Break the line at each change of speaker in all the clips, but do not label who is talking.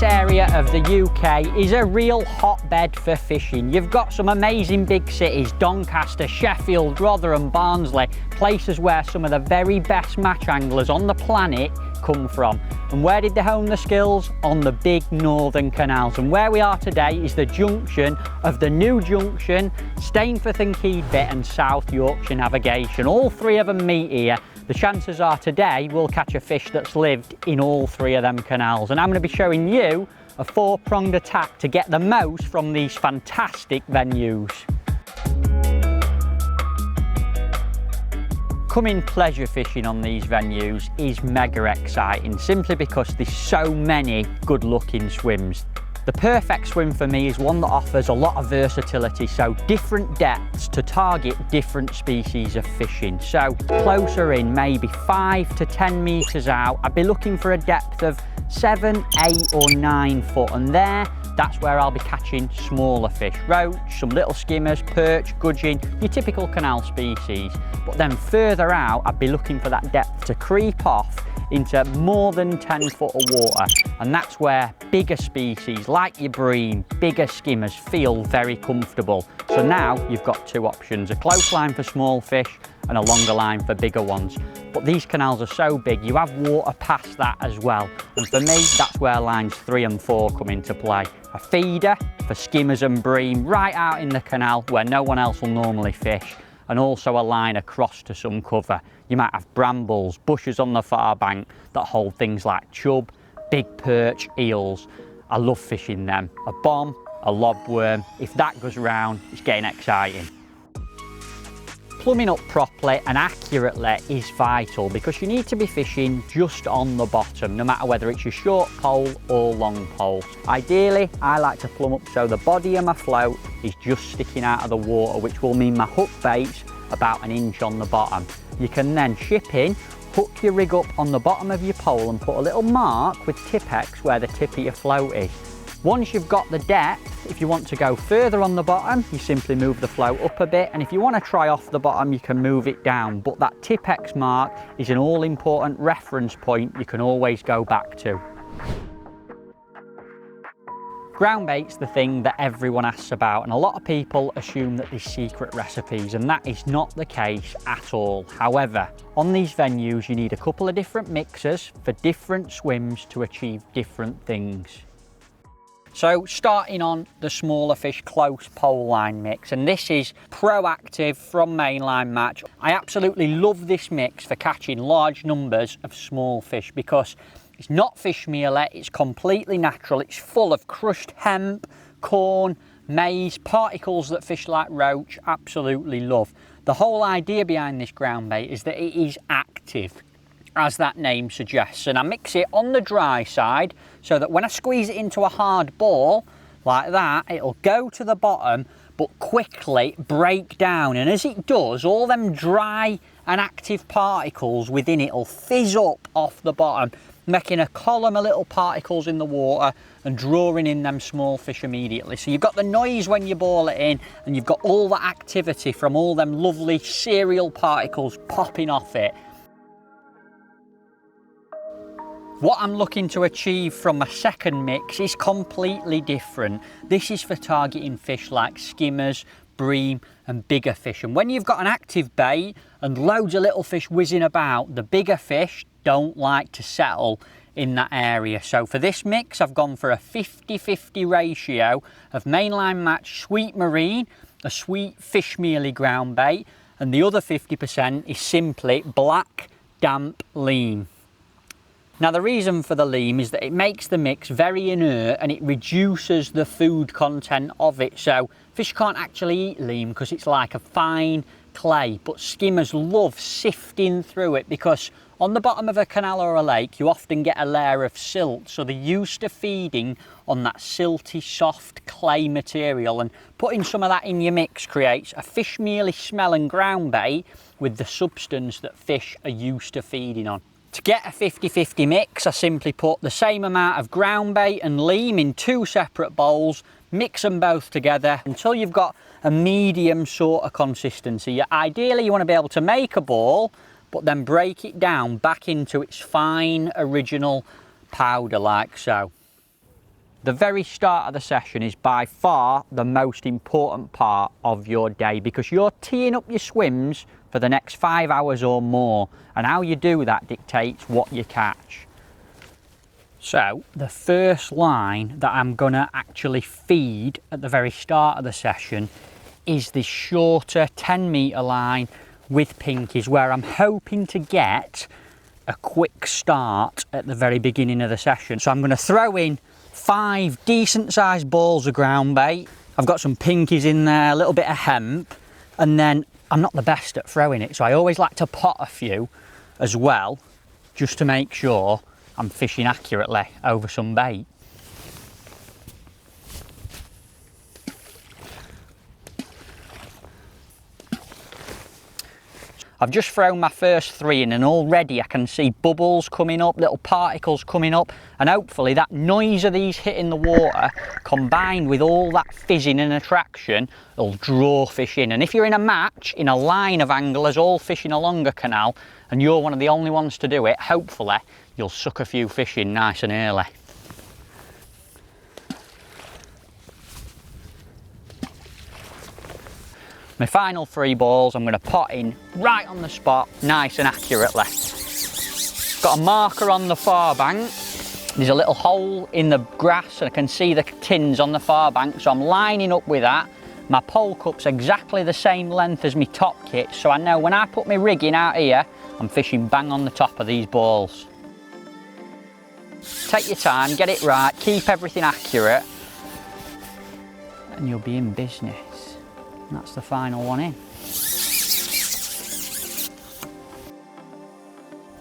This area of the UK is a real hotbed for fishing. You've got some amazing big cities, Doncaster, Sheffield, Rotherham, Barnsley, places where some of the very best match anglers on the planet come from. And where did they hone the skills? On the big northern canals. And where we are today is the junction of the New Junction, Stainforth and Keedbit and South Yorkshire Navigation. All three of them meet here. The chances are today we'll catch a fish that's lived in all three of them canals. And I'm going to be showing you a four-pronged attack to get the most from these fantastic venues. Coming pleasure fishing on these venues is mega exciting, simply because there's so many good looking swims. The perfect swim for me is one that offers a lot of versatility, so different depths to target different species of fishing. So closer in, maybe 5 to 10 metres out, I'd be looking for a depth of 7, 8 or 9 foot, and that's where I'll be catching smaller fish, roach, some little skimmers, perch, gudgeon, your typical canal species. But then further out, I'd be looking for that depth to creep off into more than 10 foot of water, and that's where bigger species like your bream, bigger skimmers feel very comfortable. So now you've got two options, a close line for small fish and a longer line for bigger ones. But these canals are so big, you have water past that as well. And for me, that's where lines 3 and 4 come into play. A feeder for skimmers and bream right out in the canal where no one else will normally fish, and also a line across to some cover. You might have brambles, bushes on the far bank that hold things like chub, big perch, eels. I love fishing them. A bomb, a lobworm, if that goes round, it's getting exciting. Plumbing up properly and accurately is vital, because you need to be fishing just on the bottom, no matter whether it's your short pole or long pole. Ideally, I like to plumb up so the body of my float is just sticking out of the water, which will mean my hook bait's about 1 inch on the bottom. You can then ship in, hook your rig up on the bottom of your pole and put a little mark with Tipp-Ex where the tip of your float is. Once you've got the depth, if you want to go further on the bottom, you simply move the float up a bit, and if you want to try off the bottom, you can move it down. But that Tipp-Ex mark is an all-important reference point you can always go back to. Ground bait's the thing that everyone asks about, and a lot of people assume that there's secret recipes, and that is not the case at all. However, on these venues you need a couple of different mixers for different swims to achieve different things. So starting on the smaller fish close pole line mix, and this is Proactive from Mainline Match. I absolutely love this mix for catching large numbers of small fish because it's not fish mealy, it's completely natural, it's full of crushed hemp, corn, maize, particles that fish like roach absolutely love. The whole idea behind this ground bait is that it is active, as that name suggests, and I mix it on the dry side so that when I squeeze it into a hard ball like that, it'll go to the bottom but quickly break down, and as it does, all them dry and active particles within it will fizz up off the bottom, making a column of little particles in the water and drawing in them small fish immediately. So you've got the noise when you ball it in, and you've got all the activity from all them lovely cereal particles popping off it. What I'm looking to achieve from my second mix is completely different. This is for targeting fish like skimmers, bream and bigger fish. And when you've got an active bait and loads of little fish whizzing about, the bigger fish don't like to settle in that area. So for this mix, I've gone for a 50-50 ratio of Mainline Match Sweet Marine, a sweet fish mealy ground bait, and the other 50% is simply black damp lean. Now the reason for the lean is that it makes the mix very inert and it reduces the food content of it. So fish can't actually eat lean because it's like a fine clay, but skimmers love sifting through it because on the bottom of a canal or a lake you often get a layer of silt, so they're used to feeding on that silty soft clay material, and putting some of that in your mix creates a fish mealy smelling ground bait with the substance that fish are used to feeding on. To get a 50-50 mix, I simply put the same amount of ground bait and lean in 2 separate bowls, mix them both together until you've got a medium sort of consistency. Ideally you want to be able to make a ball but then break it down back into its fine original powder like so. The very start of the session is by far the most important part of your day because you're teeing up your swims for the next 5 hours or more, and how you do that dictates what you catch. So the first line that I'm going to actually feed at the very start of the session is this shorter 10-metre line with pinkies, where I'm hoping to get a quick start at the very beginning of the session. So I'm going to throw in 5 decent sized balls of ground bait. I've got some pinkies in there, a little bit of hemp, and then I'm not the best at throwing it, so I always like to pot a few as well, just to make sure I'm fishing accurately over some bait. I've just thrown my first 3 in, and already I can see bubbles coming up, little particles coming up, and hopefully that noise of these hitting the water combined with all that fizzing and attraction will draw fish in. And if you're in a match, in a line of anglers all fishing along a canal, and you're one of the only ones to do it, hopefully you'll suck a few fish in nice and early. My final 3 balls I'm going to pot in right on the spot, nice and accurately. Got a marker on the far bank. There's a little hole in the grass and I can see the tins on the far bank, so I'm lining up with that. My pole cup's exactly the same length as my top kit, so I know when I put my rigging out here, I'm fishing bang on the top of these balls. Take your time, get it right, keep everything accurate, and you'll be in business. And that's the final one in.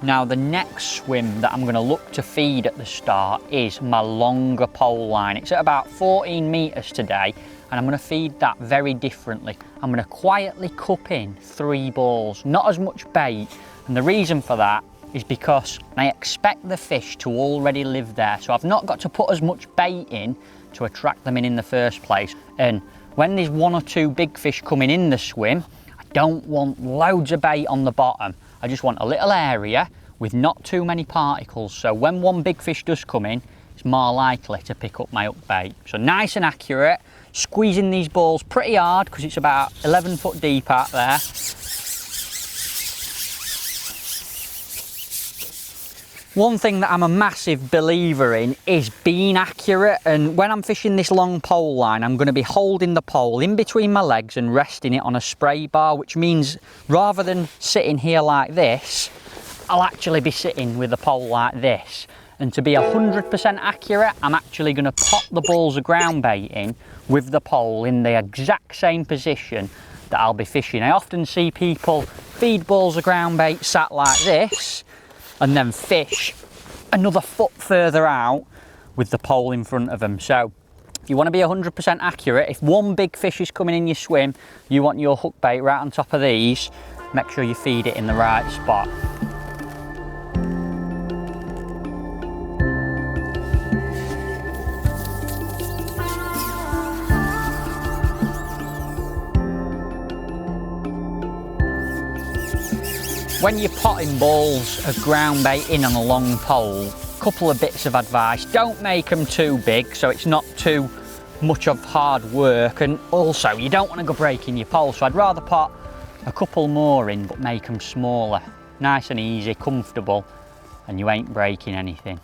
Now the next swim that I'm going to look to feed at the start is my longer pole line. It's at about 14 metres today, and I'm going to feed that very differently. I'm going to quietly cup in 3 balls, not as much bait, and the reason for that is because I expect the fish to already live there, so I've not got to put as much bait in to attract them in the first place. And when there's 1 or 2 big fish coming in the swim, I don't want loads of bait on the bottom. I just want a little area with not too many particles, so when 1 big fish does come in, it's more likely to pick up my hook bait. So nice and accurate, squeezing these balls pretty hard because it's about 11 foot deep out there. One thing that I'm a massive believer in is being accurate, and when I'm fishing this long pole line, I'm going to be holding the pole in between my legs and resting it on a spray bar, which means rather than sitting here like this, I'll actually be sitting with the pole like this. And to be 100% accurate, I'm actually going to pop the balls of ground bait in with the pole in the exact same position that I'll be fishing. I often see people feed balls of ground bait sat like this and then fish another foot further out with the pole in front of them. So if you want to be 100% accurate, if 1 big fish is coming in your swim, you want your hook bait right on top of these, make sure you feed it in the right spot. When you're potting balls of ground bait in on a long pole, couple of bits of advice: don't make them too big so it's not too much of hard work, and also you don't want to go breaking your pole, so I'd rather pot a couple more in but make them smaller. Nice and easy, comfortable, and you ain't breaking anything.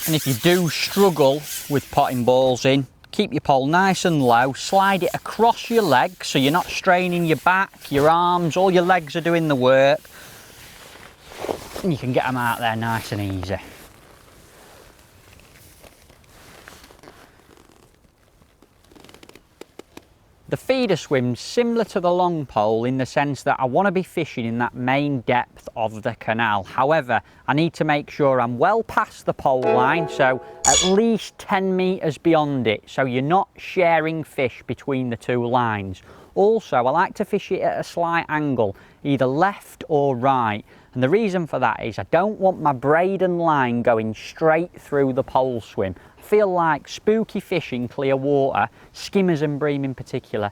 And if you do struggle with potting balls in, keep your pole nice and low, slide it across your legs so you're not straining your back, your arms, all your legs are doing the work, and you can get them out there nice and easy. The feeder swim's similar to the long pole in the sense that I want to be fishing in that main depth of the canal. However, I need to make sure I'm well past the pole line, so at least 10 metres beyond it, so you're not sharing fish between the 2 lines. Also, I like to fish it at a slight angle, either left or right, And the reason for that is I don't want my braid and line going straight through the pole swim. I feel like spooky fish in clear water, skimmers and bream in particular,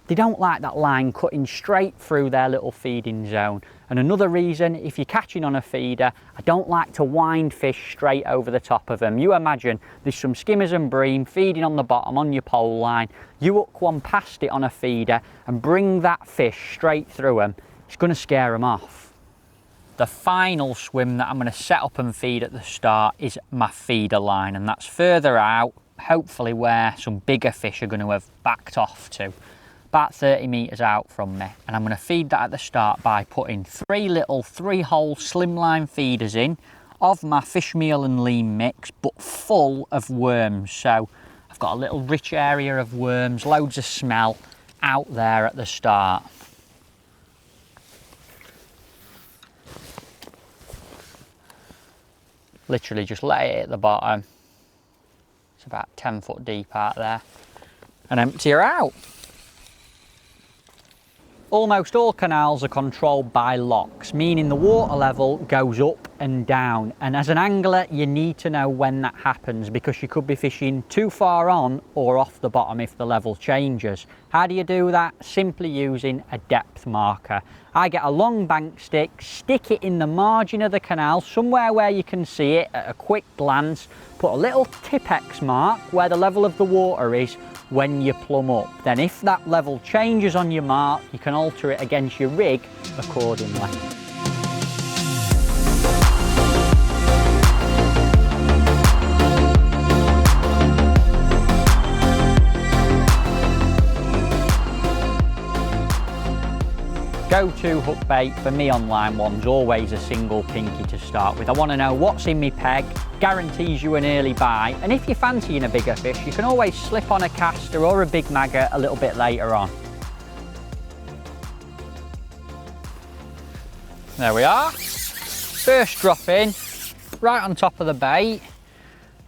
they don't like that line cutting straight through their little feeding zone. And another reason, if you're catching on a feeder, I don't like to wind fish straight over the top of them. You imagine there's some skimmers and bream feeding on the bottom on your pole line. You hook one past it on a feeder and bring that fish straight through them. It's going to scare them off. The final swim that I'm going to set up and feed at the start is my feeder line, and that's further out, hopefully where some bigger fish are going to have backed off to. About 30 metres out from me, and I'm going to feed that at the start by putting 3 little 3-hole slimline feeders in of my fish meal and lean mix, but full of worms. So I've got a little rich area of worms, loads of smell out there at the start. Literally just let it hit the bottom. It's about 10 foot deep out there, and empty her out. Almost all canals are controlled by locks, meaning the water level goes up and down. And as an angler, you need to know when that happens, because you could be fishing too far on or off the bottom if the level changes. How do you do that? Simply using a depth marker. I get a long bank stick, stick it in the margin of the canal, somewhere where you can see it at a quick glance, put a little Tipp-Ex mark where the level of the water is when you plumb up. Then if that level changes on your mark, you can alter it against your rig accordingly. Go-to hook bait for me on line one's always a single pinky to start with. I want to know what's in my peg, guarantees you an early bite, and if you're fancying a bigger fish, you can always slip on a caster or a big maggot a little bit later on. There we are. First drop in, right on top of the bait,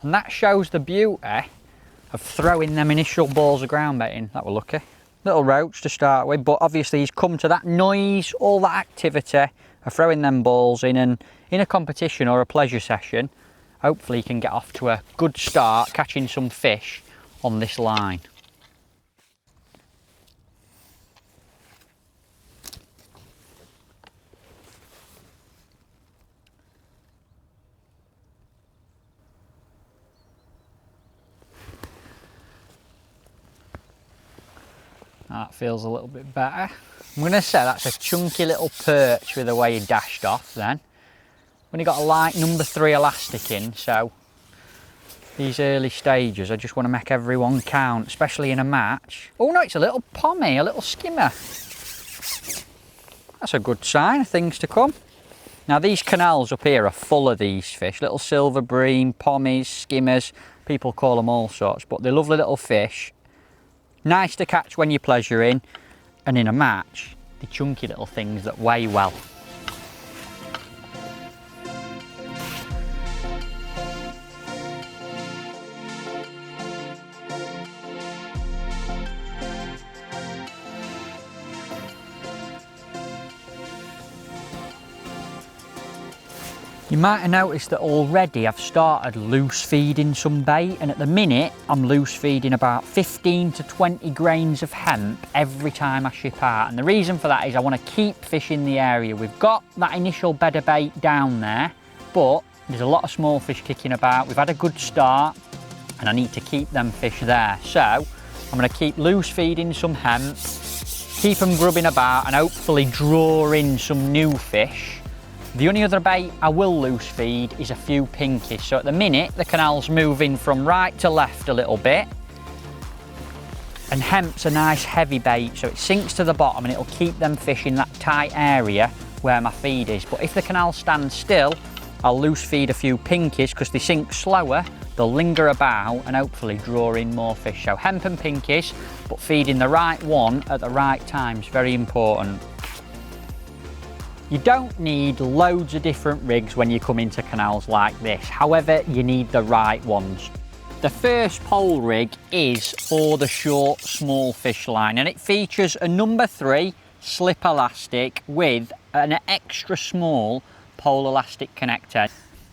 and that shows the beauty of throwing them initial balls of ground bait in. That were lucky. Little roach to start with, but obviously he's come to that noise, all that activity of throwing them balls in, and in a competition or a pleasure session, hopefully he can get off to a good start catching some fish on this line. That feels a little bit better. I'm going to say that's a chunky little perch with the way he dashed off then. When he got a light number 3 elastic in, so these early stages I just want to make everyone count, especially in a match. Oh no, it's a little pommy, a little skimmer. That's a good sign of things to come. Now these canals up here are full of these fish, little silver bream, pommies, skimmers, people call them all sorts, but they're lovely little fish. Nice to catch when you're pleasuring, and in a match, the chunky little things that weigh well. You might have noticed that already I've started loose feeding some bait, and at the minute I'm loose feeding about 15 to 20 grains of hemp every time I ship out, and the reason for that is I want to keep fish in the area. We've got that initial bed of bait down there, but there's a lot of small fish kicking about. We've had a good start and I need to keep them fish there, so I'm going to keep loose feeding some hemp, keep them grubbing about, and hopefully draw in some new fish. The only other bait I will loose feed is a few pinkies. So at the minute, the canal's moving from right to left a little bit. And hemp's a nice heavy bait, so it sinks to the bottom and it'll keep them fish in that tight area where my feed is. But if the canal stands still, I'll loose feed a few pinkies because they sink slower, they'll linger about and hopefully draw in more fish. So hemp and pinkies, but feeding the right one at the right time is very important. You don't need loads of different rigs when you come into canals like this, however you need the right ones. The first pole rig is for the short small fish line, and it features a number 3 slip elastic with an extra small pole elastic connector.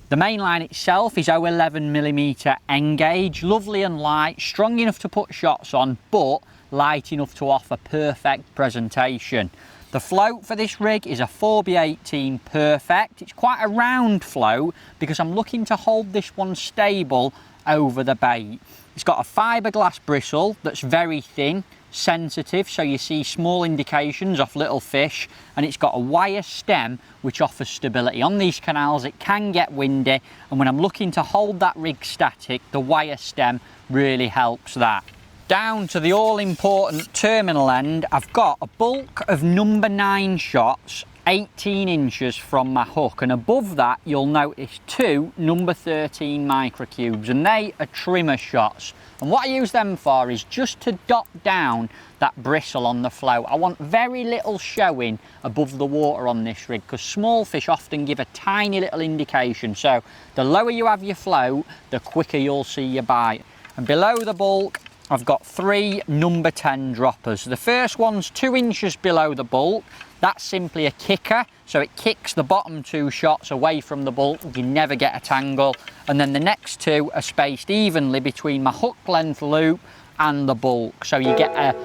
The main line itself is 0.11mm N gauge, lovely and light, strong enough to put shots on, but light enough to offer perfect presentation. The float for this rig is a 4B18 Perfect. It's quite a round float because I'm looking to hold this one stable over the bait. It's got a fiberglass bristle that's very thin, sensitive, so you see small indications off little fish, and it's got a wire stem which offers stability. On these canals it can get windy, and when I'm looking to hold that rig static, the wire stem really helps that. Down to the all-important terminal end, I've got a bulk of number 9 shots, 18 inches from my hook, and above that you'll notice 2 number 13 microcubes, and they are trimmer shots. And what I use them for is just to dot down that bristle on the float. I want very little showing above the water on this rig because small fish often give a tiny little indication. So the lower you have your float, the quicker you'll see your bite. And below the bulk, I've got 3 number 10 droppers. The first one's 2 inches below the bulk. That's simply a kicker, so it kicks the bottom 2 shots away from the bulk. You never get a tangle. And then the next 2 are spaced evenly between my hook length loop and the bulk. So you get a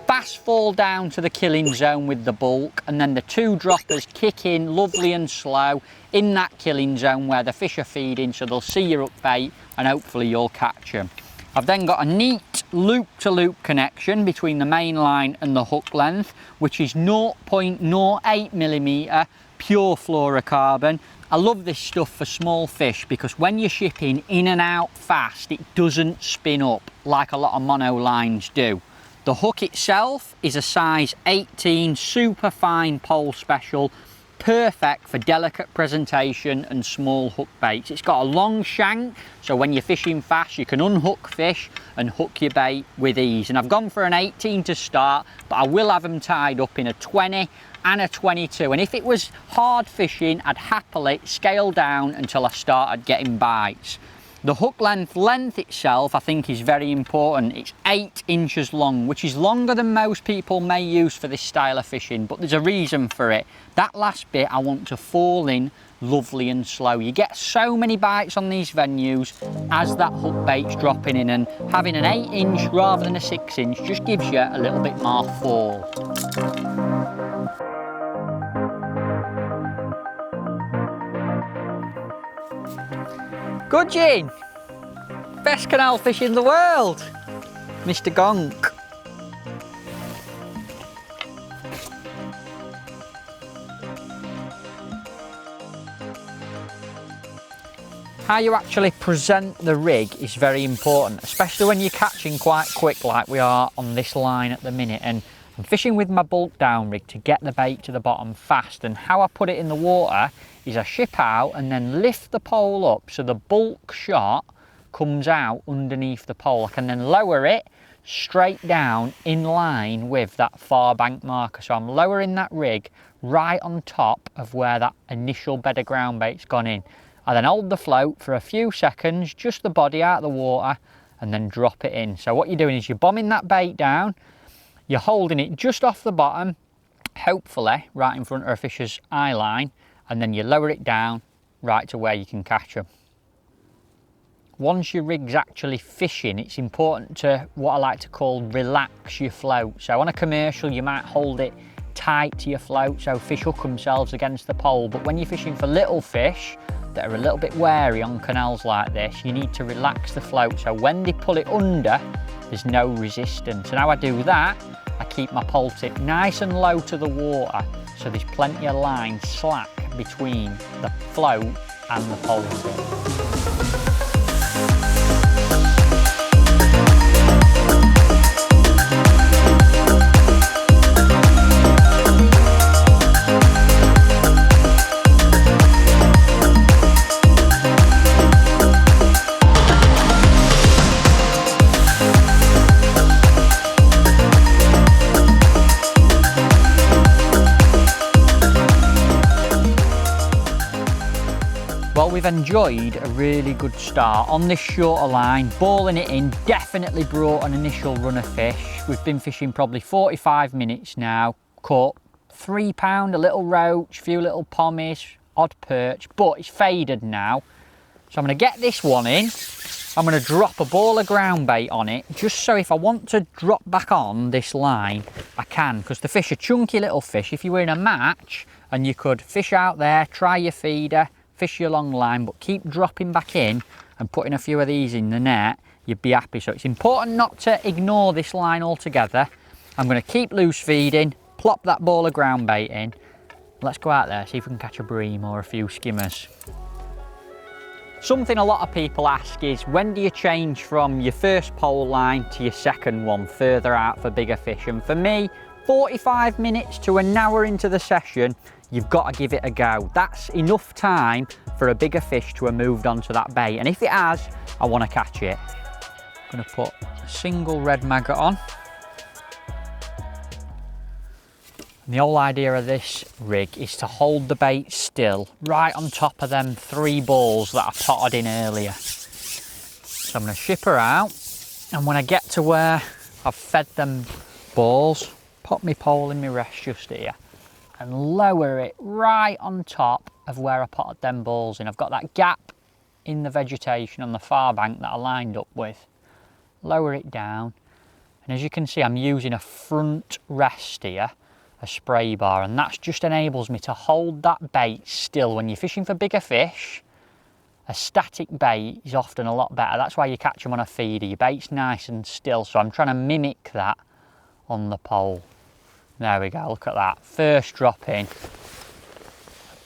fast fall down to the killing zone with the bulk, and then the 2 droppers kick in lovely and slow in that killing zone where the fish are feeding, so they'll see your hook bait and hopefully you'll catch them. I've then got a neat loop-to-loop connection between the main line and the hook length, which is 0.08mm pure fluorocarbon. I love this stuff for small fish because when you're shipping in and out fast, it doesn't spin up like a lot of mono lines do. The hook itself is a size 18 super fine pole special, perfect for delicate presentation and small hook baits. It's got a long shank, so when you're fishing fast you can unhook fish and hook your bait with ease. And I've gone for an 18 to start, but I will have them tied up in a 20 and a 22, and if it was hard fishing I'd happily scale down until I started getting bites. The hook length itself I think is very important. It's 8 inches long, which is longer than most people may use for this style of fishing, but there's a reason for it. That last bit I want to fall in lovely and slow. You get so many bites on these venues as that hook bait's dropping in, and having an 8 inch rather than a 6 inch just gives you a little bit more fall. Gudgeon! Best canal fish in the world! Mr. Gonk. How you actually present the rig is very important, especially when you're catching quite quick like we are on this line at the minute. And I'm fishing with my bulk down rig to get the bait to the bottom fast, and how I put it in the water is I ship out and then lift the pole up so the bulk shot comes out underneath the pole. I can then lower it straight down in line with that far bank marker. So I'm lowering that rig right on top of where that initial bed of ground bait's gone in. I then hold the float for a few seconds, just the body out of the water, and then drop it in. So what you're doing is you're bombing that bait down, you're holding it just off the bottom, hopefully right in front of a fish's eye line, and then you lower it down right to where you can catch them. Once your rig's actually fishing, it's important to, what I like to call, relax your float. So on a commercial you might hold it tight to your float so fish hook themselves against the pole, but when you're fishing for little fish that are a little bit wary on canals like this, you need to relax the float so when they pull it under there's no resistance. And how I do that, I keep my pole tip nice and low to the water so there's plenty of line slack between the float and the pole tip. Well, we've enjoyed a really good start on this shorter line. Balling it in definitely brought an initial run of fish. We've been fishing probably 45 minutes now, caught £3, a little roach, a few little pommies, odd perch, but it's faded now. So I'm going to get this one in. I'm going to drop a ball of ground bait on it, just so if I want to drop back on this line, I can, because the fish are chunky little fish. If you were in a match and you could fish out there, try your feeder, fish your long line, but keep dropping back in and putting a few of these in the net, you'd be happy. So it's important not to ignore this line altogether. I'm going to keep loose feeding, plop that ball of ground bait in. Let's go out there, see if we can catch a bream or a few skimmers. Something a lot of people ask is, when do you change from your first pole line to your second one further out for bigger fish? And for me, 45 minutes to an hour into the session, you've got to give it a go. That's enough time for a bigger fish to have moved on to that bait. And if it has, I want to catch it. I'm going to put a single red maggot on. And the whole idea of this rig is to hold the bait still right on top of them 3 balls that I potted in earlier. So I'm going to ship her out, and when I get to where I've fed them balls, pop my pole in my rest just here and lower it right on top of where I potted them balls in. I've got that gap in the vegetation on the far bank that I lined up with. Lower it down, and as you can see, I'm using a front rest here, a spray bar, and that just enables me to hold that bait still. When you're fishing for bigger fish, a static bait is often a lot better. That's why you catch them on a feeder. Your bait's nice and still, so I'm trying to mimic that on the pole. There we go, look at that. First drop in,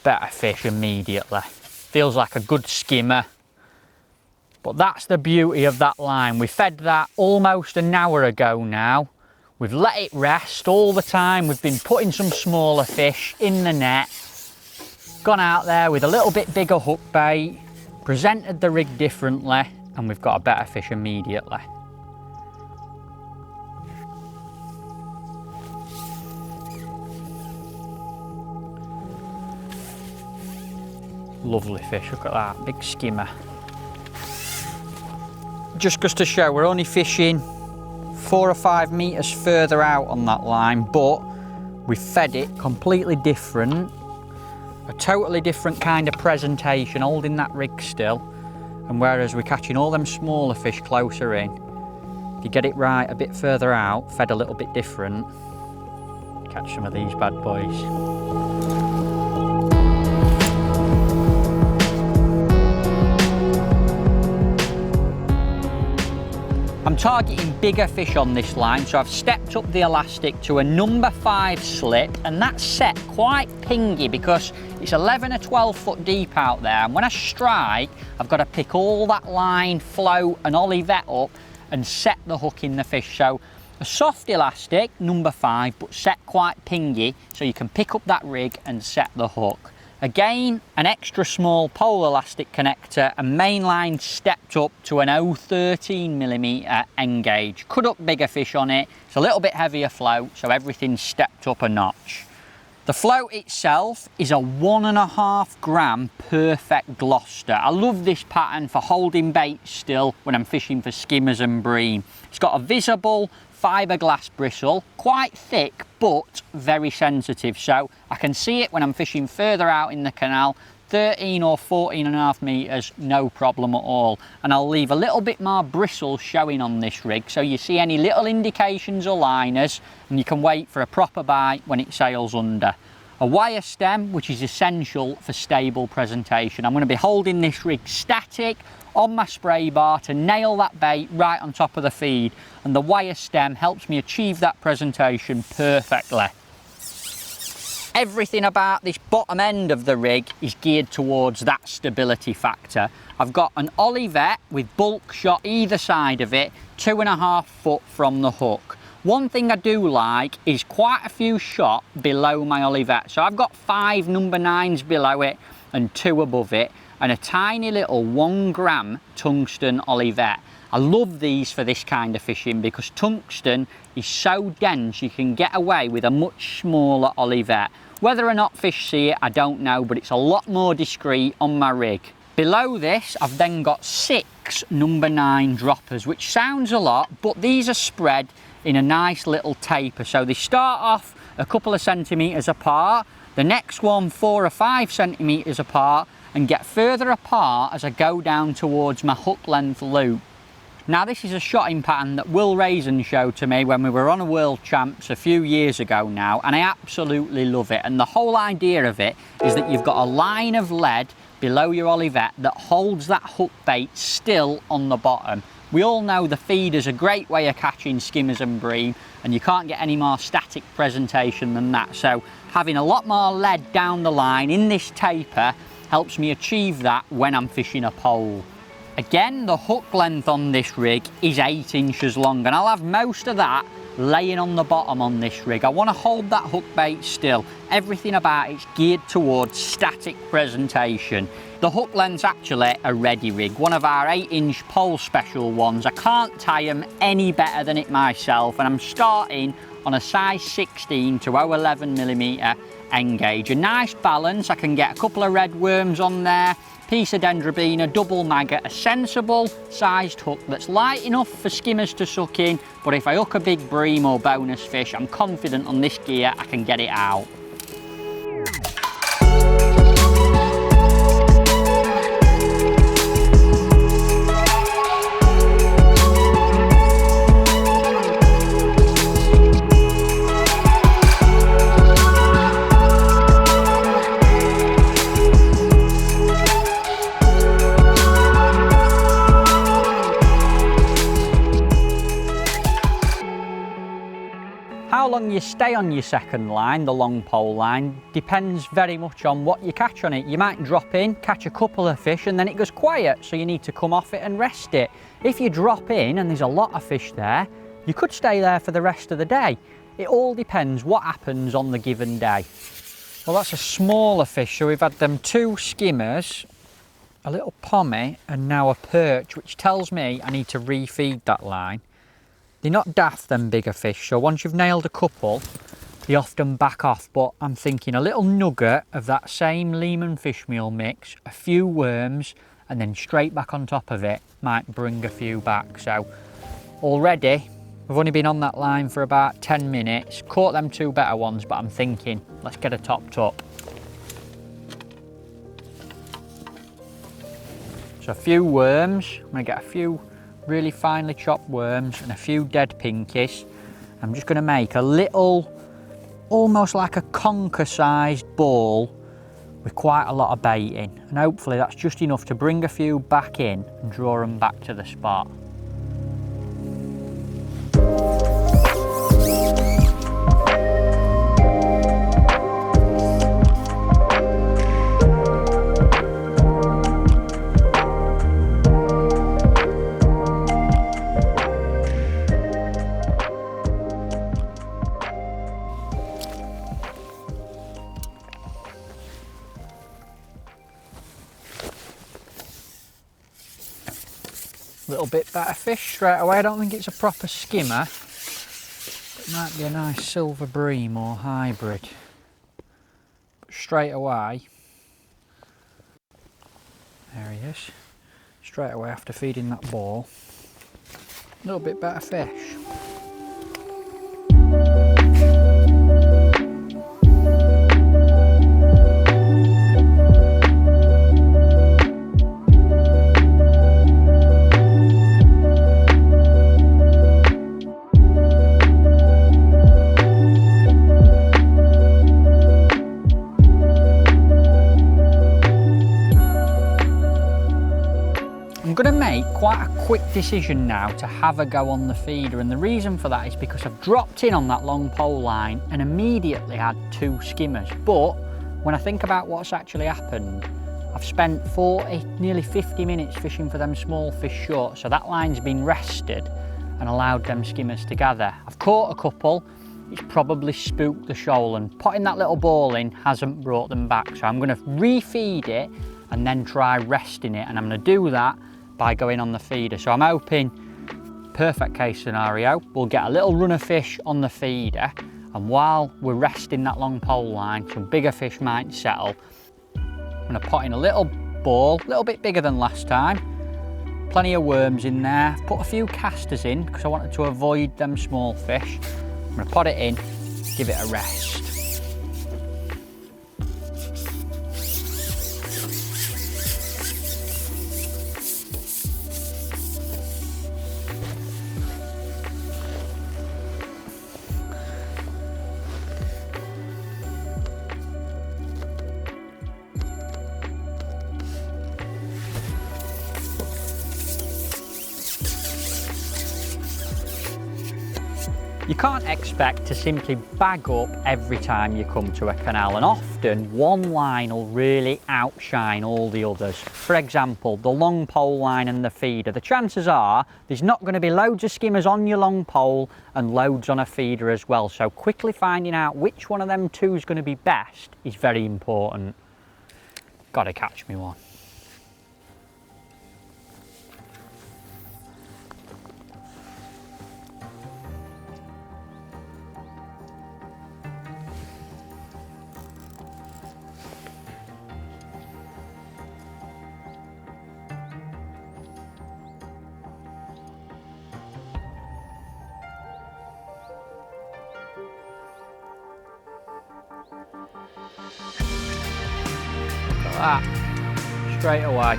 better fish immediately. Feels like a good skimmer. But that's the beauty of that line. We fed that almost an hour ago now. We've let it rest all the time. We've been putting some smaller fish in the net, gone out there with a little bit bigger hook bait, presented the rig differently, and we've got a better fish immediately. Lovely fish, look at that, big skimmer. Just goes to show we're only fishing 4 or 5 metres further out on that line, but we fed it completely different, a totally different kind of presentation, holding that rig still. And whereas we're catching all them smaller fish closer in, if you get it right a bit further out, fed a little bit different, catch some of these bad boys. I'm targeting bigger fish on this line, so I've stepped up the elastic to a number 5 slip, and that's set quite pingy because it's 11 or 12 foot deep out there, and when I strike, I've got to pick all that line, float and olivette up and set the hook in the fish. So a soft elastic, number 5, but set quite pingy, so you can pick up that rig and set the hook. Again, an extra small pole elastic connector, and main line stepped up to an 0.13mm end gauge. Cut up bigger fish on it. It's a little bit heavier float, so everything's stepped up a notch. The float itself is a 1.5 gram perfect Gloucester. I love this pattern for holding bait still when I'm fishing for skimmers and bream. It's got a visible fiberglass bristle, quite thick but very sensitive, so I can see it when I'm fishing further out in the canal, 13 or 14.5 metres, no problem at all. And I'll leave a little bit more bristle showing on this rig, so you see any little indications or liners, and you can wait for a proper bite when it sails under. A wire stem, which is essential for stable presentation. I'm going to be holding this rig static on my spray bar to nail that bait right on top of the feed, and the wire stem helps me achieve that presentation perfectly. Everything about this bottom end of the rig is geared towards that stability factor. I've got an olivette with bulk shot either side of it, 2.5 foot from the hook. One thing I do like is quite a few shot below my olivette. So I've got 5 number 9s below it and 2 above it, and a tiny little 1 gram tungsten olivette. I love these for this kind of fishing because tungsten is so dense you can get away with a much smaller olivette. Whether or not fish see it, I don't know, but it's a lot more discreet on my rig. Below this, I've then got 6 number 9 droppers, which sounds a lot, but these are spread in a nice little taper. So they start off a couple of centimetres apart, the next one 4 or 5 centimetres apart, and get further apart as I go down towards my hook length loop. Now this is a shotting pattern that Will Raisin showed to me when we were on a World Champs a few years ago now, and I absolutely love it. And the whole idea of it is that you've got a line of lead below your olivette that holds that hook bait still on the bottom. We all know the feeder's a great way of catching skimmers and bream, and you can't get any more static presentation than that. So having a lot more lead down the line in this taper helps me achieve that when I'm fishing a pole. Again, the hook length on this rig is 8 inches long, and I'll have most of that laying on the bottom on this rig. I want to hold that hook bait still. Everything about it's geared towards static presentation. The hook length's actually a ready rig, one of our 8-inch pole special ones. I can't tie them any better than it myself, and I'm starting on a size 16 to 0.11mm end gauge. A nice balance. I can get a couple of red worms on there, piece of Dendrobina, double maggot, a sensible sized hook that's light enough for skimmers to suck in, but if I hook a big bream or bonus fish, I'm confident on this gear I can get it out. How long you stay on your second line, the long pole line, depends very much on what you catch on it. You might drop in, catch a couple of fish, and then it goes quiet, so you need to come off it and rest it. If you drop in and there's a lot of fish there, you could stay there for the rest of the day. It all depends what happens on the given day. Well, that's a smaller fish, so we've had them 2 skimmers, a little pommy, and now a perch, which tells me I need to refeed that line. They're not daft, them bigger fish, so once you've nailed a couple, they often back off, but I'm thinking a little nugget of that same Lehman fish meal mix, a few worms, and then straight back on top of it might bring a few back. So already, we've only been on that line for about 10 minutes, caught them 2 better ones, but I'm thinking, let's get her topped up. So a few worms, I'm gonna get a few really finely chopped worms and a few dead pinkies. I'm just going to make a little, almost like a conker sized ball with quite a lot of bait in, and hopefully that's just enough to bring a few back in and draw them back to the spot. Little bit better fish straight away. I don't think it's a proper skimmer. It might be a nice silver bream or hybrid. But straight away, there he is. Straight away after feeding that ball, a little bit better fish. I'm going to make quite a quick decision now to have a go on the feeder, and the reason for that is because I've dropped in on that long pole line and immediately had 2 skimmers. But when I think about what's actually happened, I've spent 40, nearly 50 minutes fishing for them small fish short, so that line's been rested and allowed them skimmers to gather. I've caught a couple, it's probably spooked the shoal, and putting that little ball in hasn't brought them back, so I'm going to refeed it and then try resting it, and I'm going to do that by going on the feeder. So I'm hoping, perfect case scenario, we'll get a little run of fish on the feeder, and while we're resting that long pole line, some bigger fish might settle. I'm going to put in a little ball, a little bit bigger than last time, plenty of worms in there. I've put a few casters in because I wanted to avoid them small fish. I'm going to put it in, give it a rest. You can't expect to simply bag up every time you come to a canal, and often one line will really outshine all the others. For example, the long pole line and the feeder. The chances are there's not going to be loads of skimmers on your long pole and loads on a feeder as well, so quickly finding out which one of them two is going to be best is very important. Gotta catch me one. That straight away.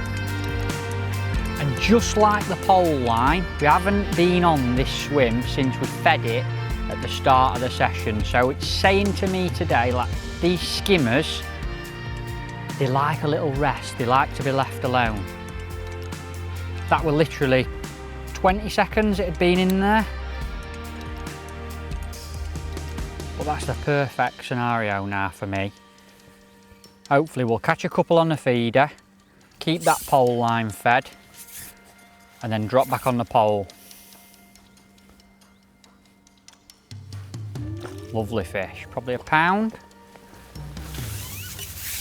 And just like the pole line, we haven't been on this swim since we fed it at the start of the session, so it's saying to me today, like, these skimmers, they like a little rest, they like to be left alone. That were literally 20 seconds it had been in there. But that's the perfect scenario now for me. Hopefully we'll catch a couple on the feeder, keep that pole line fed, and then drop back on the pole. Lovely fish, probably a pound.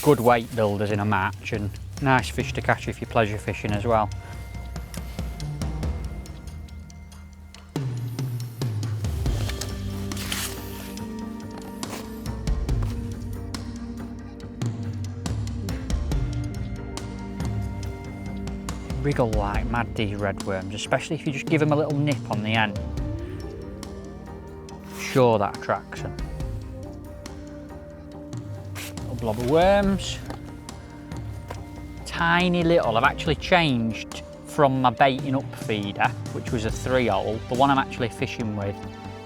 Good weight builders in a match, and nice fish to catch if you're pleasure fishing as well. Wriggle like mad, these red worms, especially if you just give them a little nip on the end. Sure, that attracts them. Little blob of worms. Tiny little. I've actually changed from my baiting up feeder, which was a 3-hole. The one I'm actually fishing with,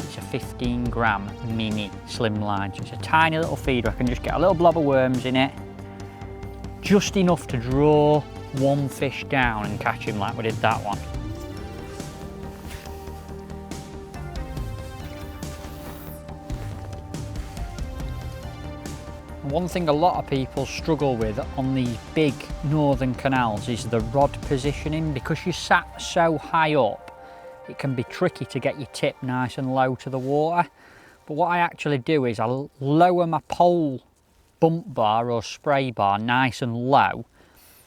it's a 15-gram mini slimline. So it's a tiny little feeder. I can just get a little blob of worms in it, just enough to draw one fish down and catch him like we did that one. One thing a lot of people struggle with on these big northern canals is the rod positioning. Because you're sat so high up, it can be tricky to get your tip nice and low to the water. But what I actually do is I'll lower my pole bump bar or spray bar nice and low,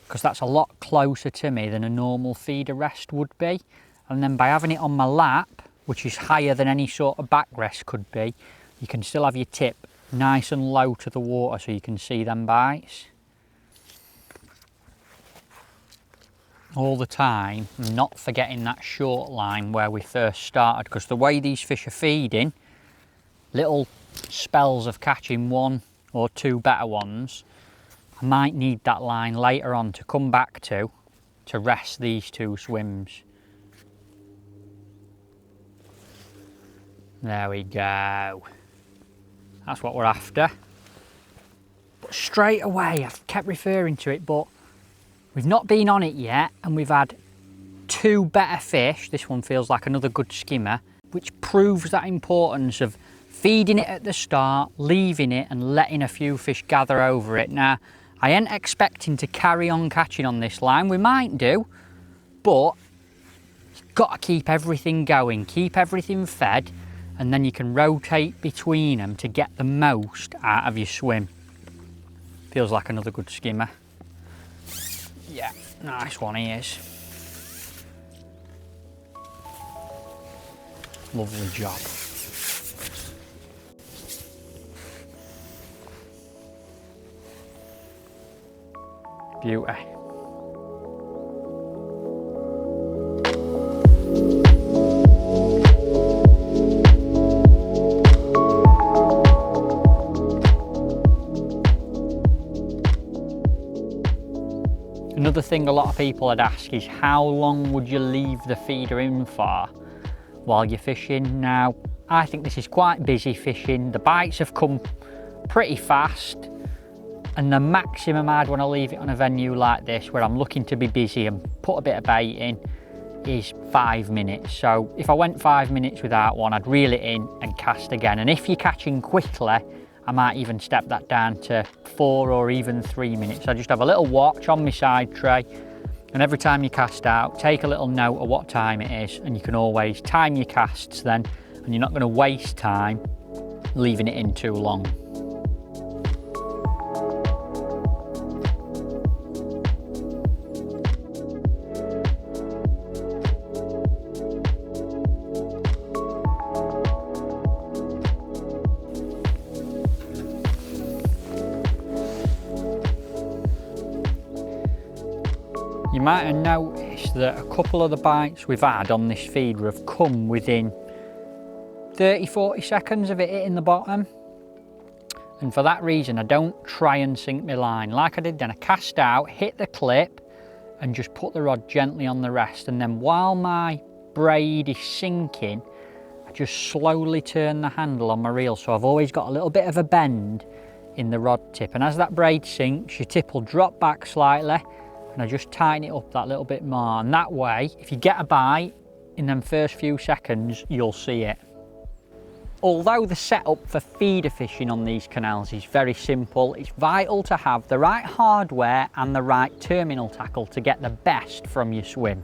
because that's a lot closer to me than a normal feeder rest would be. And then by having it on my lap, which is higher than any sort of backrest could be, you can still have your tip nice and low to the water so you can see them bites. All the time, not forgetting that short line where we first started, because the way these fish are feeding, little spells of catching one or two better ones, I might need that line later on to come back to rest these two swims. There we go. That's what we're after. But straight away, I've kept referring to it, but we've not been on it yet, and we've had two better fish. This one feels like another good skimmer, which proves that importance of feeding it at the start, leaving it and letting a few fish gather over it. Now, I ain't expecting to carry on catching on this line. We might do, but you've got to keep everything going, keep everything fed, and then you can rotate between them to get the most out of your swim. Feels like another good skimmer. Yeah, nice one he is. Lovely job. Beauty. Another thing a lot of people would ask is how long would you leave the feeder in for while you're fishing? Now, I think this is quite busy fishing. The bites have come pretty fast, and the maximum I'd want to leave it on a venue like this where I'm looking to be busy and put a bit of bait in is 5 minutes. So if I went 5 minutes without one, I'd reel it in and cast again. And if you're catching quickly, I might even step that down to 4 or even 3 minutes. I just have a little watch on my side tray, and every time you cast out, take a little note of what time it is, and you can always time your casts then, and you're not going to waste time leaving it in too long. You might have noticed that a couple of the bites we've had on this feeder have come within 30-40 seconds of it hitting the bottom. And for that reason, I don't try and sink my line. Like I did then, I cast out, hit the clip, and just put the rod gently on the rest. And then while my braid is sinking, I just slowly turn the handle on my reel. So I've always got a little bit of a bend in the rod tip. And as that braid sinks, your tip will drop back slightly, and I just tighten it up that little bit more. And that way, if you get a bite in them first few seconds, you'll see it. Although the setup for feeder fishing on these canals is very simple, it's vital to have the right hardware and the right terminal tackle to get the best from your swim.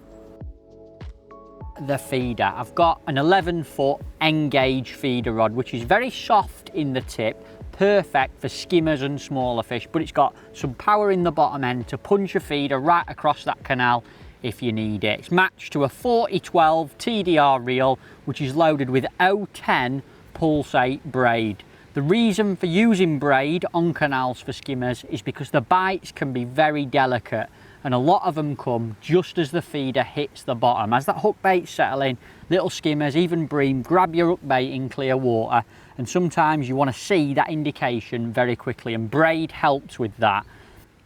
The feeder, I've got an 11-foot N-gauge feeder rod, which is very soft in the tip, perfect for skimmers and smaller fish, but it's got some power in the bottom end to punch a feeder right across that canal if you need it. It's matched to a 4012 TDR reel, which is loaded with 010 pulsate braid. The reason for using braid on canals for skimmers is because the bites can be very delicate, and a lot of them come just as the feeder hits the bottom. As that hook bait's settling, little skimmers, even bream, grab your hook bait in clear water, and sometimes you want to see that indication very quickly, and braid helps with that.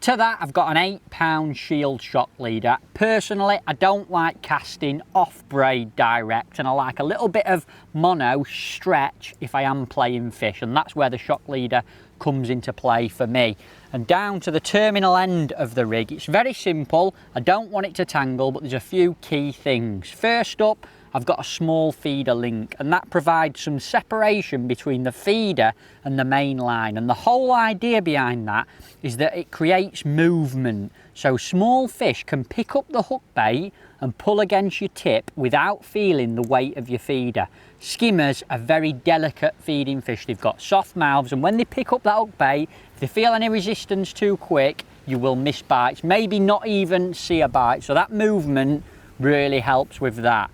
To that, I've got an 8-pound Shield shock leader. Personally, I don't like casting off braid direct, and I like a little bit of mono stretch if I am playing fish, and that's where the shock leader comes into play for me. And down to the terminal end of the rig, it's very simple. I don't want it to tangle, but there's a few key things. First up, I've got a small feeder link, and that provides some separation between the feeder and the main line. And the whole idea behind that is that it creates movement. So small fish can pick up the hook bait and pull against your tip without feeling the weight of your feeder. Skimmers are very delicate feeding fish. They've got soft mouths, and when they pick up that hook bait, if they feel any resistance too quick, you will miss bites, maybe not even see a bite. So that movement really helps with that.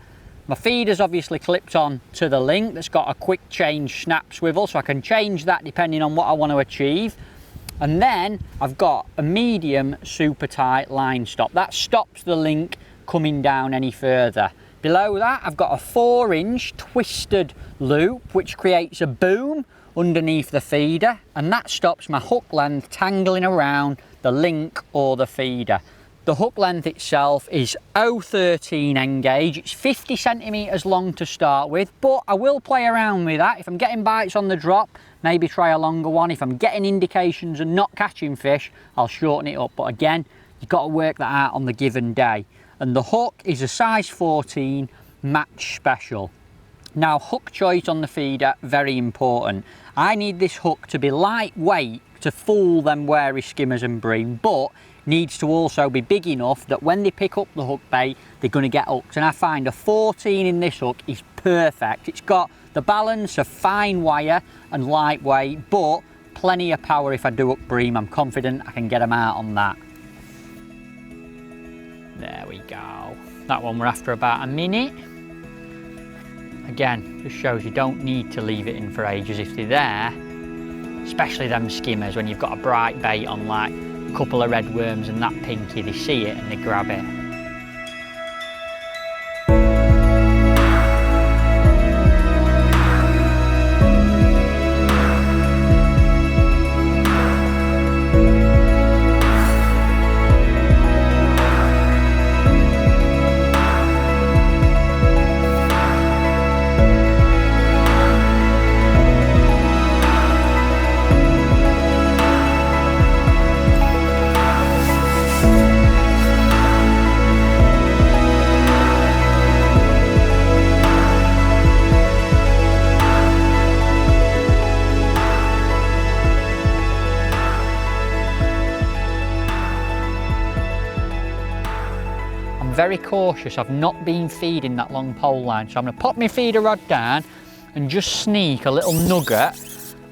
My feeder's obviously clipped on to the link that's got a quick change snap swivel, so I can change that depending on what I want to achieve. And then I've got a medium super tight line stop. That stops the link coming down any further. Below that, I've got a 4-inch twisted loop, which creates a boom underneath the feeder, and that stops my hook length tangling around the link or the feeder. The hook length itself is 013 N-gauge. It's 50 centimetres long to start with, but I will play around with that. If I'm getting bites on the drop, maybe try a longer one. If I'm getting indications and not catching fish, I'll shorten it up. But again, you've got to work that out on the given day. And the hook is a size 14 match special. Now, hook choice on the feeder, very important. I need this hook to be lightweight to fool them wary skimmers and bream, but needs to also be big enough that when they pick up the hook bait, they're going to get hooked. And I find a 14 in this hook is perfect. It's got the balance of fine wire and lightweight, but plenty of power if I do hook bream. I'm confident I can get them out on that. There we go. That one we're after about a minute. Again, just shows you don't need to leave it in for ages if they're there, especially them skimmers when you've got a bright bait on, like a couple of red worms and that pinky, they see it and they grab it. Very cautious. I've not been feeding that long pole line, so I'm going to pop my feeder rod down and just sneak a little nugget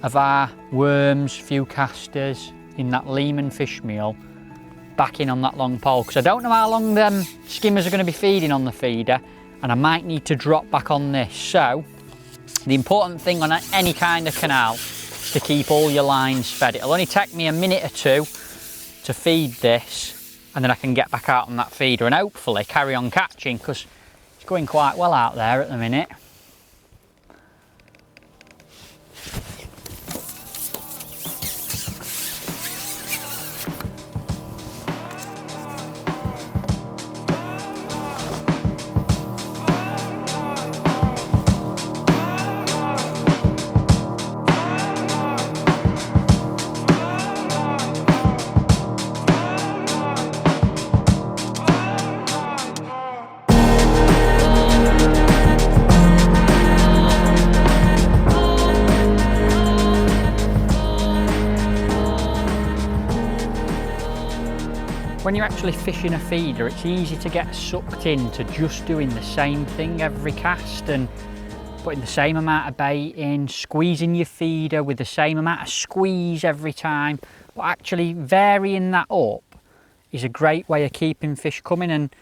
of our worms, few casters in that Lehmann fish meal back in on that long pole, because I don't know how long them skimmers are going to be feeding on the feeder, and I might need to drop back on this. So the important thing on any kind of canal is to keep all your lines fed. It'll only take me a minute or two to feed this, and then I can get back out on that feeder and hopefully carry on catching, because it's going quite well out there at the minute. When you're actually fishing a feeder, it's easy to get sucked into just doing the same thing every cast and putting the same amount of bait in, squeezing your feeder with the same amount of squeeze every time. But actually varying that up is a great way of keeping fish coming. And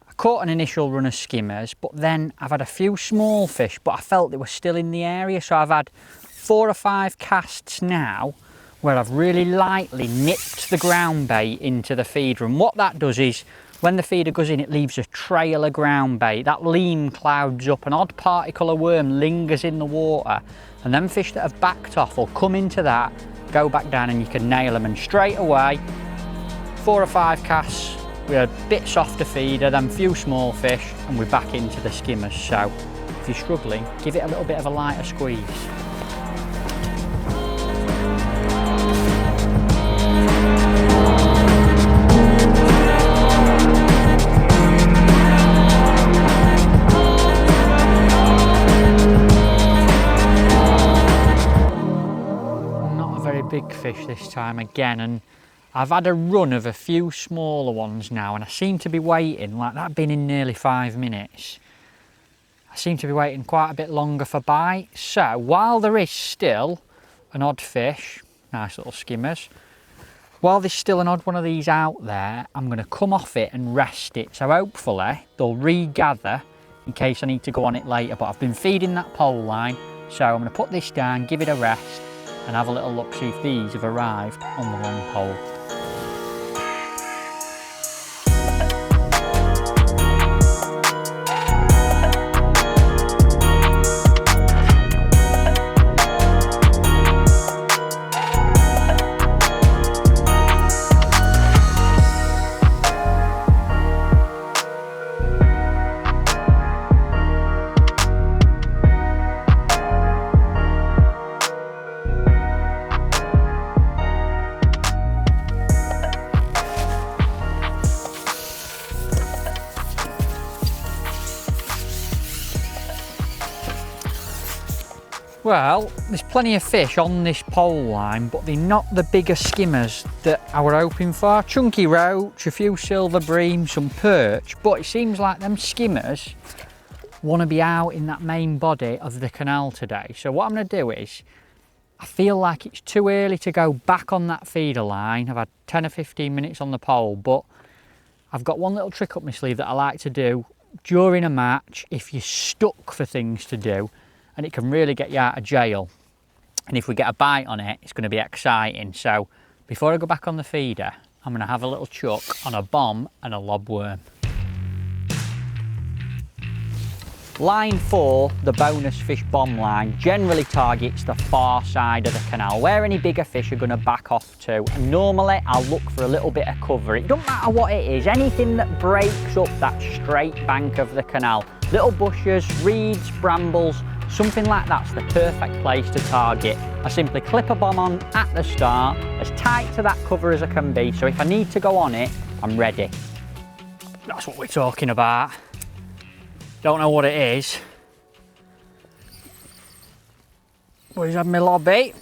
I caught an initial run of skimmers, but then I've had a few small fish, but I felt they were still in the area. So I've had 4 or 5 casts now where I've really lightly nipped the ground bait into the feeder, and what that does is when the feeder goes in, it leaves a trail of ground bait. That lean clouds up, an odd particle of worm lingers in the water, and then fish that have backed off will come into that, go back down, and you can nail them. And straight away 4 or 5 casts with a bit softer feeder, then few small fish, and we're back into the skimmers. So if you're struggling, give it a little bit of a lighter squeeze. Big fish this time again, and I've had a run of a few smaller ones now, and I seem to be waiting, like that been in nearly 5 minutes. I seem to be waiting quite a bit longer for bites. So while there is still an odd fish, nice little skimmers, while there's still an odd one of these out there, I'm going to come off it and rest it. So hopefully they'll regather in case I need to go on it later. But I've been feeding that pole line, so I'm going to put this down, give it a rest, and have a little look, see if these have arrived on the long pole. Well, there's plenty of fish on this pole line, but they're not the bigger skimmers that I were hoping for. Chunky roach, a few silver bream, some perch, but it seems like them skimmers want to be out in that main body of the canal today. So what I'm going to do is, I feel like it's too early to go back on that feeder line. I've had 10 or 15 minutes on the pole, but I've got one little trick up my sleeve that I like to do during a match if you're stuck for things to do, and it can really get you out of jail. And if we get a bite on it, it's going to be exciting. So before I go back on the feeder, I'm going to have a little chuck on a bomb and a lobworm. Line 4, the bonus fish bomb line, generally targets the far side of the canal, where any bigger fish are going to back off to. And normally I'll look for a little bit of cover. It doesn't matter what it is, anything that breaks up that straight bank of the canal. Little bushes, reeds, brambles, something like that's the perfect place to target. I simply clip a bomb on at the start, as tight to that cover as I can be, so if I need to go on it, I'm ready. That's what we're talking about. Don't know what it is. But he's had my lobby.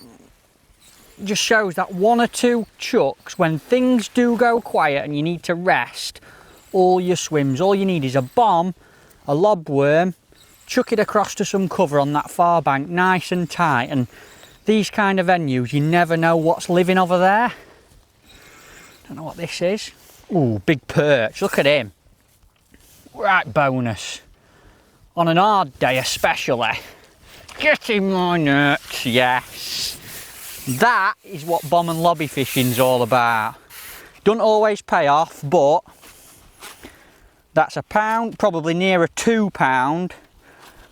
Just shows that 1 or 2 chucks, when things do go quiet and you need to rest all your swims, all you need is a bomb, a lobworm, chuck it across to some cover on that far bank, nice and tight. And these kind of venues, you never know what's living over there. Don't know what this is. Ooh, big perch, look at him. Right bonus. On an hard day especially. Get in my nuts, yes. That is what bomb and lobby fishing's all about. Doesn't always pay off, but that's £1, probably nearer £2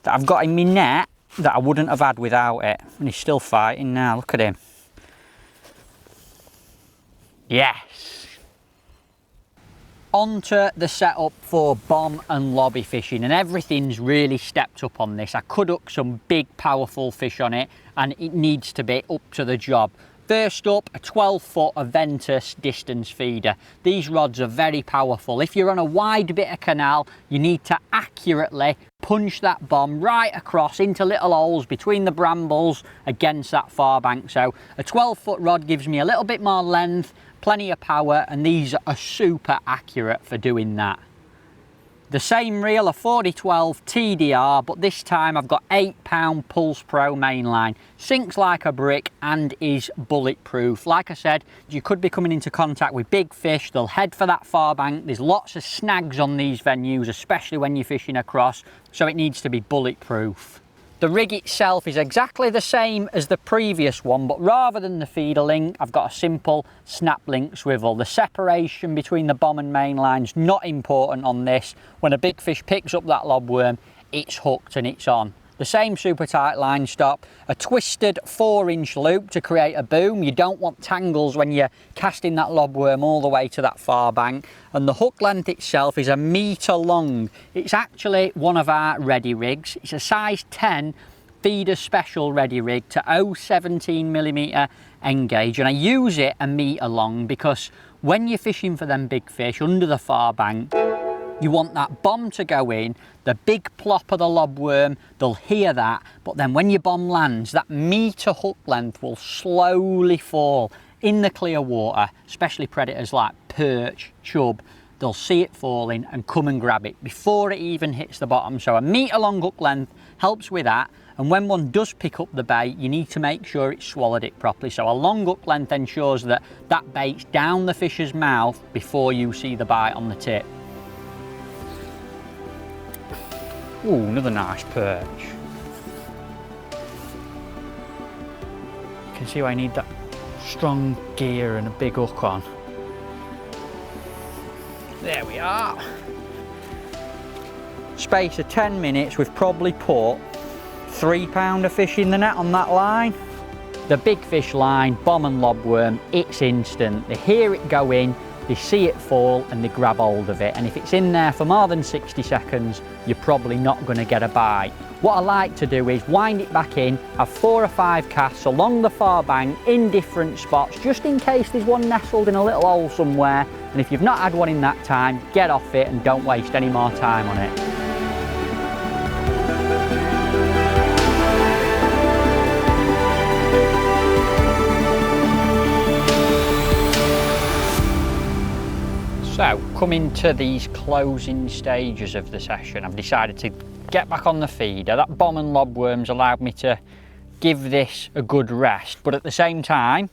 that I've got in my net that I wouldn't have had without it. And he's still fighting now, look at him. Yes. Onto the setup for bomb and lobby fishing, and everything's really stepped up on this. I could hook some big powerful fish on it and it needs to be up to the job. First up, a 12-foot Aventus distance feeder. These rods are very powerful. If you're on a wide bit of canal, you need to accurately punch that bomb right across into little holes between the brambles against that far bank. So a 12-foot rod gives me a little bit more length, plenty of power, and these are super accurate for doing that. The same reel, a 4012 TDR, but this time I've got £8 Pulse Pro mainline. Sinks like a brick and is bulletproof. Like I said, you could be coming into contact with big fish, they'll head for that far bank. There's lots of snags on these venues, especially when you're fishing across, so it needs to be bulletproof. The rig itself is exactly the same as the previous one, but rather than the feeder link, I've got a simple snap link swivel. The separation between the bomb and mainline's not important on this. When a big fish picks up that lobworm, it's hooked and it's on. The same super tight line stop, a twisted 4-inch loop to create a boom. You don't want tangles when you're casting that lobworm all the way to that far bank. And the hook length itself is 1 metre long. It's actually one of our ready rigs. It's a size 10 feeder special ready rig to 0.17mm N-gauge, and I use it 1 metre long because when you're fishing for them big fish under the far bank, you want that bomb to go in, the big plop of the lobworm, they'll hear that, but then when your bomb lands, that metre hook length will slowly fall in the clear water, especially predators like perch, chub. They'll see it falling and come and grab it before it even hits the bottom. So 1 metre long hook length helps with that, and when one does pick up the bait, you need to make sure it's swallowed it properly. So a long hook length ensures that that bait's down the fish's mouth before you see the bite on the tip. Ooh, another nice perch. You can see why I need that strong gear and a big hook on. There we are. Space of 10 minutes, we've probably put £3 of fish in the net on that line. The big fish line, bomb and lobworm, it's instant. They hear it go in, they see it fall and they grab hold of it. And if it's in there for more than 60 seconds, you're probably not going to get a bite. What I like to do is wind it back in, have 4 or 5 casts along the far bank in different spots, just in case there's one nestled in a little hole somewhere. And if you've not had one in that time, get off it and don't waste any more time on it. So, coming to these closing stages of the session, I've decided to get back on the feeder. That bomb and lobworms allowed me to give this a good rest, but at the same time,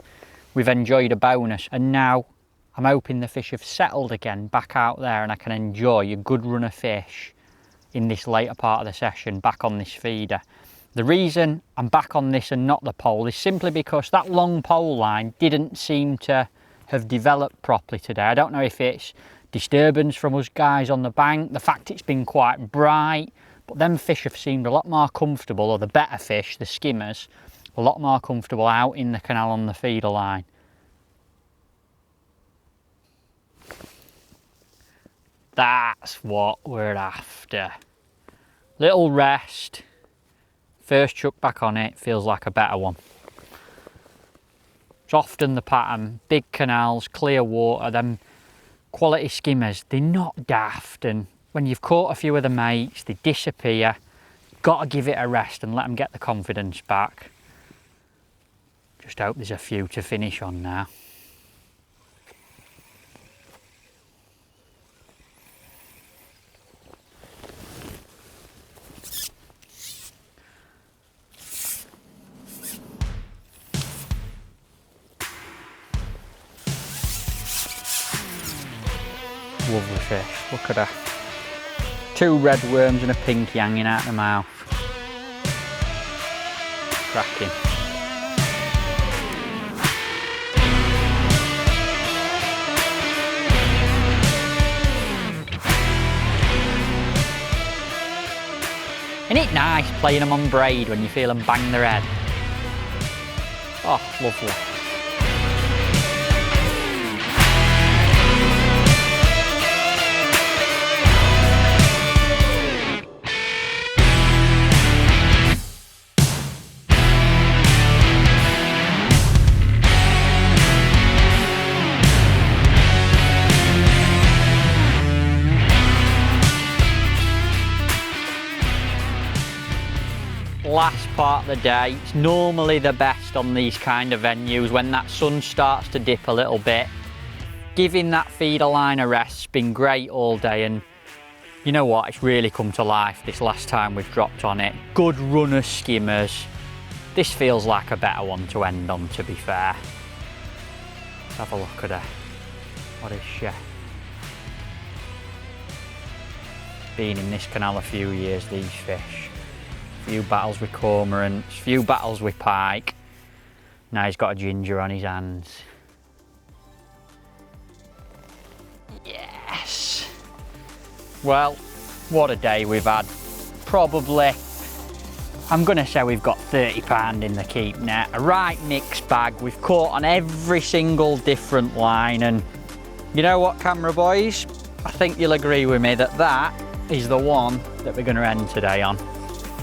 we've enjoyed a bonus, and now I'm hoping the fish have settled again back out there and I can enjoy a good run of fish in this later part of the session back on this feeder. The reason I'm back on this and not the pole is simply because that long pole line didn't seem to have developed properly today. I don't know if it's disturbance from us guys on the bank, the fact it's been quite bright, but them fish have seemed a lot more comfortable, or the better fish, the skimmers, a lot more comfortable out in the canal on the feeder line. That's what we're after. Little rest, first chuck back on it, feels like a better one. It's often the pattern, big canals, clear water, them Quality skimmers, they're not daft, and when you've caught a few of the mates, they disappear. Got to give it a rest and let them get the confidence back. Just hope there's a few to finish on now. Lovely fish, look at her. 2 red worms and a pinky hanging out the mouth. Cracking. Isn't it nice playing them on braid when you feel them bang their head? Oh, lovely. Last part of the day, it's normally the best on these kind of venues when that sun starts to dip a little bit. Giving that feeder line a rest's been great all day, and you know what, it's really come to life this last time we've dropped on it. Good runner skimmers. This feels like a better one to end on, to be fair. Let's have a look at her. What is she? Been in this canal a few years, these fish. Few battles with cormorants, few battles with pike. Now he's got a ginger on his hands. Yes! Well, what a day we've had. Probably, I'm gonna say we've got 30 pound in the keep net. A right mixed bag. We've caught on every single different line, and you know what, camera boys? I think you'll agree with me that that is the one that we're gonna end today on.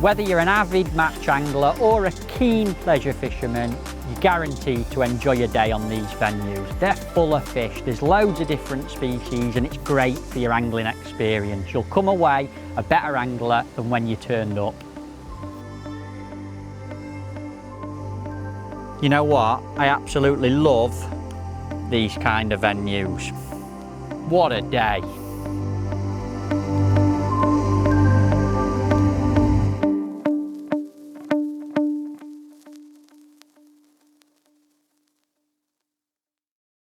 Whether you're an avid match angler or a keen pleasure fisherman, you're guaranteed to enjoy a day on these venues. They're full of fish, there's loads of different species, and it's great for your angling experience. You'll come away a better angler than when you turned up. You know what? I absolutely love these kind of venues. What a day.